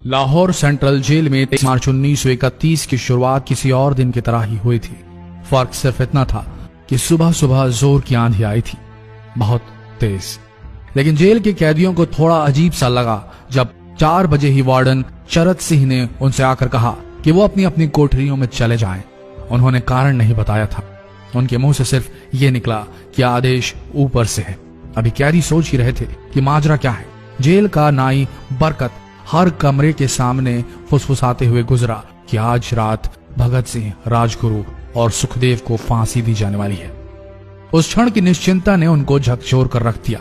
Lahore central jail में 23 मार्च 1931 की शुरुआत किसी और दिन की तरह ही हुई थी। फर्क सिर्फ इतना था कि सुबह सुबह जोर की आंधी आई थी, बहुत तेज। लेकिन जेल के कैदियों को थोड़ा अजीब सा लगा जब 4 बजे ही वार्डन चरत सिंह ने उनसे आकर कहा कि वो अपनी अपनी कोठरियों में चले जाएं। उन्होंने कारण नहीं बताया था। उनके मुंह से सिर्फ ये निकला कि आदेश ऊपर से है। अभी कैदी सोच ही रहे थे कि माजरा क्या है। जेल का नाई बरकत हर कमरे के सामने फुसफुसाते हुए गुजरा कि आज रात भगत सिंह, राजगुरु और सुखदेव को फांसी दी जाने वाली है। उस क्षण की निश्चिंता ने उनको झकझोर कर रख दिया।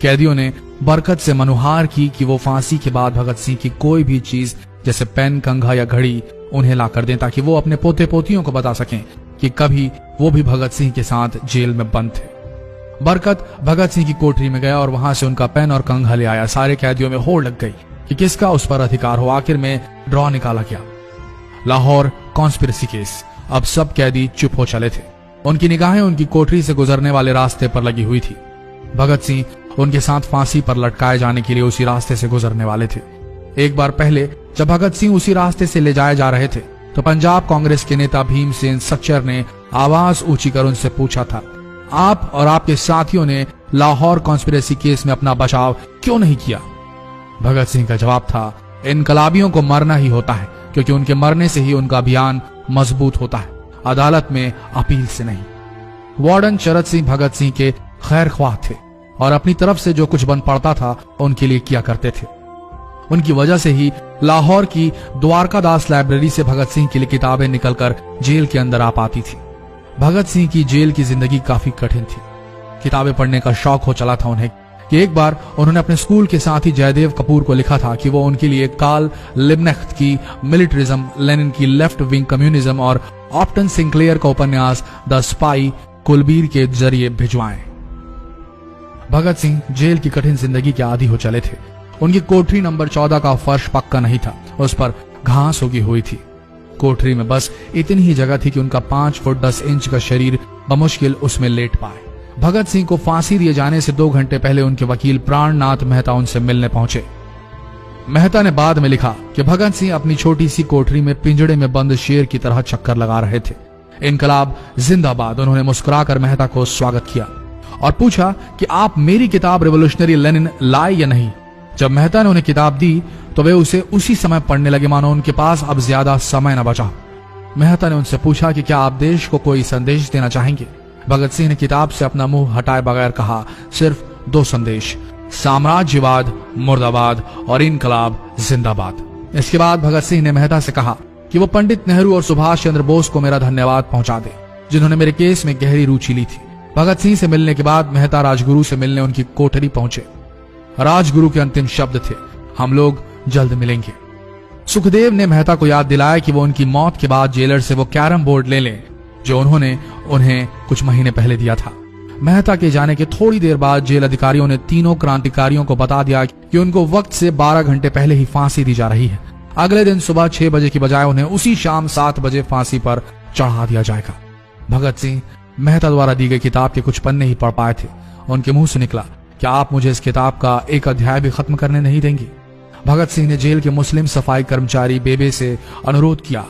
कैदियों ने बरकत से मनुहार की कि वो फांसी के बाद भगत सिंह की कोई भी चीज जैसे पेन, कंघा या घड़ी उन्हें ला कर दें ताकि वो अपने पोते पोतियों को बता सकें कि कभी वो भी भगत सिंह के साथ जेल में बंद थे। बरकत भगत सिंह की कोठरी में गया और वहां से उनका पेन और कंघा ले आया। सारे कैदियों में होड़ लग गई कि किसका उस पर अधिकार हो। आखिर में ड्रॉ निकाला गया, लाहौर कॉन्स्पिरेसी केस। अब सब कैदी चुप हो चले थे। उनकी निगाहें उनकी कोठरी से गुजरने वाले रास्ते पर लगी हुई थी। भगत सिंह उनके साथ फांसी पर लटकाए जाने के लिए उसी रास्ते से गुजरने वाले थे। एक बार पहले जब भगत सिंह उसी रास्ते से ले जाए जा रहे थे तो पंजाब कांग्रेस के नेता भीमसेन सच्चर ने आवाज ऊंची कर उनसे पूछा था, आप और आपके साथियों ने लाहौर कॉन्स्पिरेसी केस में अपना बचाव क्यों नहीं किया? भगत सिंह का जवाब था, इनकलाबियों को मरना ही होता है क्योंकि उनके मरने से ही उनका अभियान मजबूत होता है, अदालत में अपील से नहीं। वार्डन चरत सिंह भगत सिंह के खैर ख्वाह थे और अपनी तरफ से जो कुछ बन पड़ता था उनके लिए किया करते थे। उनकी वजह से ही लाहौर की द्वारकादास लाइब्रेरी से भगत सिंह के लिए किताबें निकलकर जेल के अंदर आ पाती थी। भगत सिंह की जेल की जिंदगी काफी कठिन थी। किताबें पढ़ने का शौक हो चला था उन्हें कि एक बार उन्होंने अपने स्कूल के साथी जयदेव कपूर को लिखा था कि वो उनके लिए कार्ल लिब्कनेcht की मिलिटरिज्म, लेनिन की लेफ्ट विंग कम्युनिज्म और ऑप्टन सिंक्लेयर का उपन्यास द स्पाई कुलबीर के जरिए भिजवाएं। भगत सिंह जेल की कठिन जिंदगी के आदी हो चले थे। उनकी कोठरी नंबर 14 का फर्श पक्का नहीं था, उस पर घास उगी हुई थी। कोठरी में बस इतनी ही जगह थी कि उनका 5 फुट 10 इंच का शरीर बमुश्किल उसमें लेट पाए। भगत सिंह को फांसी दिए जाने से 2 घंटे पहले उनके वकील प्राणनाथ मेहता उनसे मिलने पहुंचे। मेहता ने बाद में लिखा कि भगत सिंह अपनी छोटी सी कोठरी में पिंजड़े में बंद शेर की तरह चक्कर लगा रहे थे। इनकलाब जिंदाबाद। उन्होंने मुस्कुराकर मेहता को स्वागत किया और पूछा कि आप मेरी किताब रिवोल्यूशनरी लेनिन लाए या नहीं। जब मेहता ने उन्हें किताब दी तो वे उसे उसी समय पढ़ने लगे मानो उनके पास अब ज्यादा समय न बचा। मेहता ने उनसे पूछा कि क्या आप देश को कोई संदेश देना चाहेंगे? भगत सिंह ने किताब से अपना मुंह हटाए बगैर कहा, सिर्फ 2 संदेश, साम्राज्यवाद मुर्दाबाद और इनकलाब जिंदाबाद। इसके बाद भगत सिंह ने मेहता से कहा कि वो पंडित नेहरू और सुभाष चंद्र बोस को मेरा धन्यवाद पहुंचा दे जिन्होंने मेरे केस में गहरी रुचि ली थी। भगत सिंह से मिलने के बाद मेहता राजगुरु से मिलने उनकी कोठरी पहुंचे। राजगुरु के अंतिम शब्द थे, हम लोग जल्द मिलेंगे। सुखदेव ने मेहता को याद दिलाया कि वो उनकी मौत के बाद जेलर से वो कैरम बोर्ड ले लें जो उन्होंने उन्हें कुछ महीने पहले दिया था। मेहता के जाने के थोड़ी देर बाद जेल अधिकारियों ने तीनों क्रांतिकारियों को बता दिया कि उनको वक्त से 12 घंटे पहले ही फांसी दी जा रही है। अगले दिन सुबह 6 बजे की बजाय उन्हें उसी शाम 7 बजे फांसी पर चढ़ा दिया जाएगा। भगत सिंह मेहता द्वारा दी गई किताब के कुछ पन्ने ही पढ़ पाए थे। उनके मुंह से निकला, क्या आप मुझे इस किताब का एक अध्याय भी खत्म करने नहीं देंगे? भगत सिंह ने जेल के मुस्लिम सफाई कर्मचारी बेबे से अनुरोध किया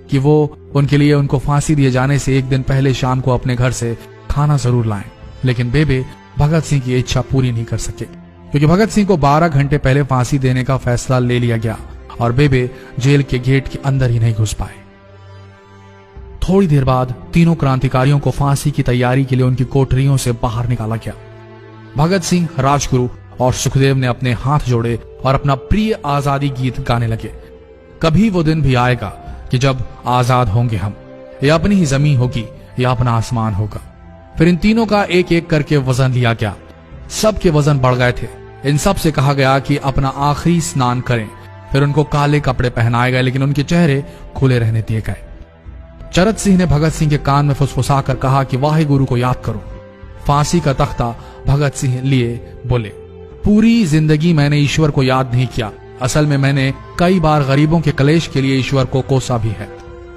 कि वो उनके लिए उनको फांसी दिए जाने से 1 दिन पहले शाम को अपने घर से खाना जरूर लाएं। लेकिन बेबे भगत सिंह की इच्छा पूरी नहीं कर सके क्योंकि भगत सिंह को 12 घंटे पहले फांसी देने का फैसला ले लिया गया और बेबे जेल के गेट के अंदर ही नहीं घुस पाए। थोड़ी देर बाद तीनों क्रांतिकारियों को फांसी की तैयारी के लिए उनकी कोठरियों से बाहर निकाला गया। भगत सिंह, राजगुरु और सुखदेव ने अपने हाथ जोड़े और अपना प्रिय आजादी गीत गाने लगे। कभी वो दिन भी आएगा कि जब आजाद होंगे हम, या अपनी ही जमीन होगी या अपना आसमान होगा। फिर इन तीनों का एक एक करके वजन लिया गया। सबके वजन बढ़ गए थे। इन सब से कहा गया कि अपना आखिरी स्नान करें। फिर उनको काले कपड़े पहनाए गए लेकिन उनके चेहरे खुले रहने दिए गए। चरत सिंह ने भगत सिंह के कान में फुसफुसा कर कहा कि वाहे गुरु को याद करो। फांसी का तख्ता भगत सिंह लिए बोले, पूरी जिंदगी मैंने ईश्वर को याद नहीं किया। असल में मैंने कई बार गरीबों के कलेश के लिए ईश्वर को कोसा भी है।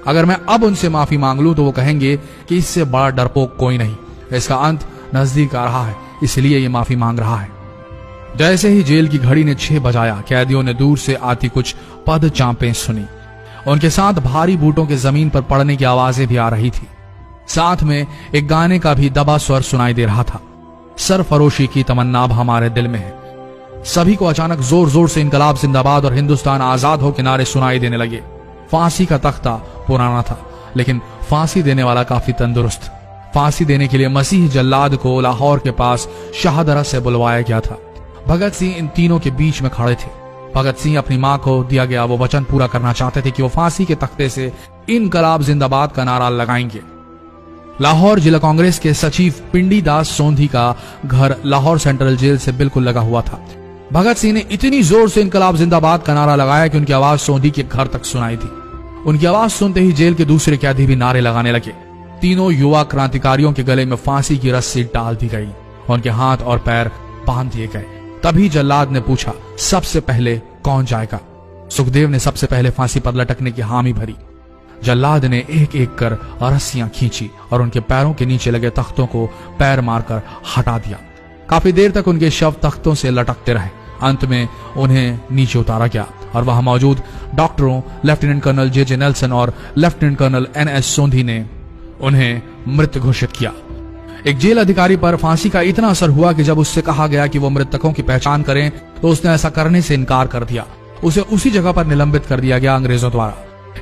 अगर मैं अब उनसे माफी मांग लूं तो वो कहेंगे कि इससे बड़ा डरपोक कोई नहीं। इसका अंत नजदीक आ रहा है, इसलिए ये माफी मांग रहा है। जैसे ही जेल की घड़ी ने 6 बजाया, कैदियों ने दूर से आती कुछ पद चांपें सुनी। उनके साथ भारी बूटों के जमीन पर पड़ने की आवाजें भी आ रही थी। साथ में एक गाने का भी दबा स्वर सुनाई दे रहा था, सरफरोशी की तमन्ना अब हमारे दिल में है। सभी को अचानक जोर जोर से इनकलाब जिंदाबाद और हिंदुस्तान आजाद हो के नारे सुनाई देने लगे। फांसी का तख्ता पुराना था, लेकिन फांसी देने वाला काफी तंदुरुस्त। फांसी देने के लिए मसीह जल्लाद को लाहौर के पास शाहदरा से बुलवाया गया था। भगत सिंह इन तीनों के बीच में खड़े थे। भगत सिंह अपनी मां को दिया गया वो वचन पूरा करना चाहते थे कि वो फांसी के तख्ते से इनकलाब जिंदाबाद का नारा लगाएंगे। लाहौर जिला कांग्रेस के सचिव पिंडी दास सोंधी का घर लाहौर सेंट्रल जेल से बिल्कुल लगा हुआ था। भगत सिंह ने इतनी जोर से इनकलाब जिंदाबाद का नारा लगाया कि उनकी आवाज सोंधी के घर तक सुनाई थी। उनकी आवाज सुनते ही जेल के दूसरे कैदी भी नारे लगाने लगे। तीनों युवा क्रांतिकारियों के गले में फांसी की रस्सी डाल दी गई, उनके हाथ और पैर बांध दिए गए। तभी जल्लाद ने पूछा, सबसे पहले कौन जाएगा? सुखदेव ने सबसे पहले फांसी पर लटकने की हामी भरी। जल्लाद ने एक एक कर रस्सियां खींची और उनके पैरों के नीचे लगे तख्तों को पैर मारकर हटा दिया। काफी देर तक उनके शव तख्तों से लटकते रहे। अंत में उन्हें नीचे उतारा गया और वहां मौजूद डॉक्टरों लेफ्टिनेंट कर्नल जे नेल्सन और लेफ्टिनेंट कर्नल NS सोंधी ने उन्हें मृत घोषित किया। एक जेल अधिकारी पर फांसी का इतना असर हुआ कि जब उससे कहा गया कि वो मृतकों की पहचान करें तो उसने ऐसा करने से इनकार कर दिया। उसे उसी जगह पर निलंबित कर दिया गया अंग्रेजों द्वारा।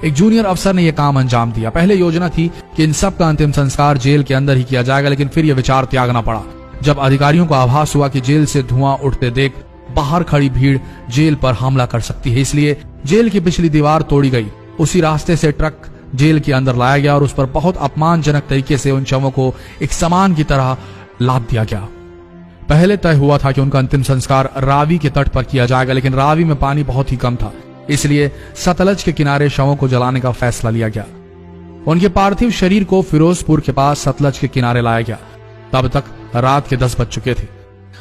एक जूनियर अफसर ने यह काम अंजाम दिया। पहले योजना थी कि इन सब का अंतिम संस्कार जेल के अंदर ही किया जाएगा, लेकिन फिर यह विचार त्यागना पड़ा जब अधिकारियों को आभास हुआ कि जेल से धुआं उठते देख बाहर खड़ी भीड़ जेल पर हमला कर सकती है। इसलिए जेल की पिछली दीवार तोड़ी गई। उसी रास्ते से ट्रक जेल के अंदर लाया गया और उस पर बहुत अपमानजनक तरीके से उन शवों को एक सामान की तरह लाद दिया गया। पहले तय हुआ था कि उनका अंतिम संस्कार रावी के तट पर किया जाएगा, लेकिन रावी में पानी बहुत ही कम था, इसलिए सतलज के किनारे शवों को जलाने का फैसला लिया गया। उनके पार्थिव शरीर को फिरोजपुर के पास सतलज के किनारे लाया गया। तब तक रात के 10 बज चुके थे।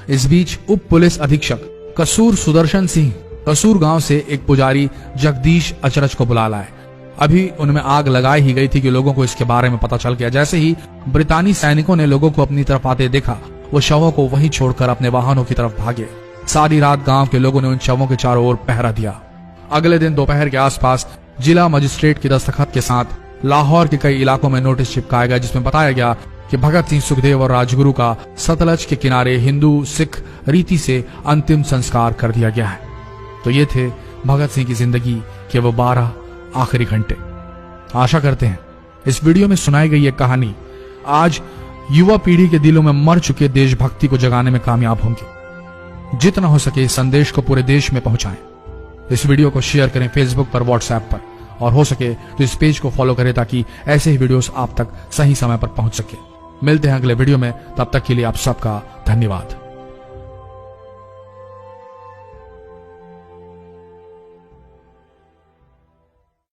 इस बीच उप पुलिस अधीक्षक कसूर सुदर्शन सिंह कसूर गांव से एक पुजारी जगदीश अचरज को बुला लाए। अभी उनमें आग लगाई ही गई थी कि लोगों को इसके बारे में पता चल गया। जैसे ही ब्रितानी सैनिकों ने लोगों को अपनी तरफ आते देखा, वो शवों को वहीं छोड़कर अपने वाहनों की तरफ भागे। सारी रात गांव के लोगों ने उन शवों के चारों ओर पहरा दिया। अगले दिन दोपहर के आसपास जिला मजिस्ट्रेट की दस्तखत के साथ लाहौर के कई इलाकों में नोटिस चिपकाया गया, जिसमें बताया गया कि भगत सिंह, सुखदेव और राजगुरु का सतलज के किनारे हिंदू सिख रीति से अंतिम संस्कार कर दिया गया है। तो ये थे भगत सिंह की जिंदगी के वो 12 आखिरी घंटे। आशा करते हैं इस वीडियो में सुनाई गई ये कहानी आज युवा पीढ़ी के दिलों में मर चुके देशभक्ति को जगाने में कामयाब होंगी। जितना हो सके इस संदेश को पूरे देश में पहुंचाएं। इस वीडियो को शेयर करें फेसबुक पर, व्हाट्सएप पर, और हो सके तो इस पेज को फॉलो करें ताकि ऐसे ही वीडियोस आप तक सही समय पर पहुंच सके। मिलते हैं अगले वीडियो में, तब तक के लिए आप सबका धन्यवाद।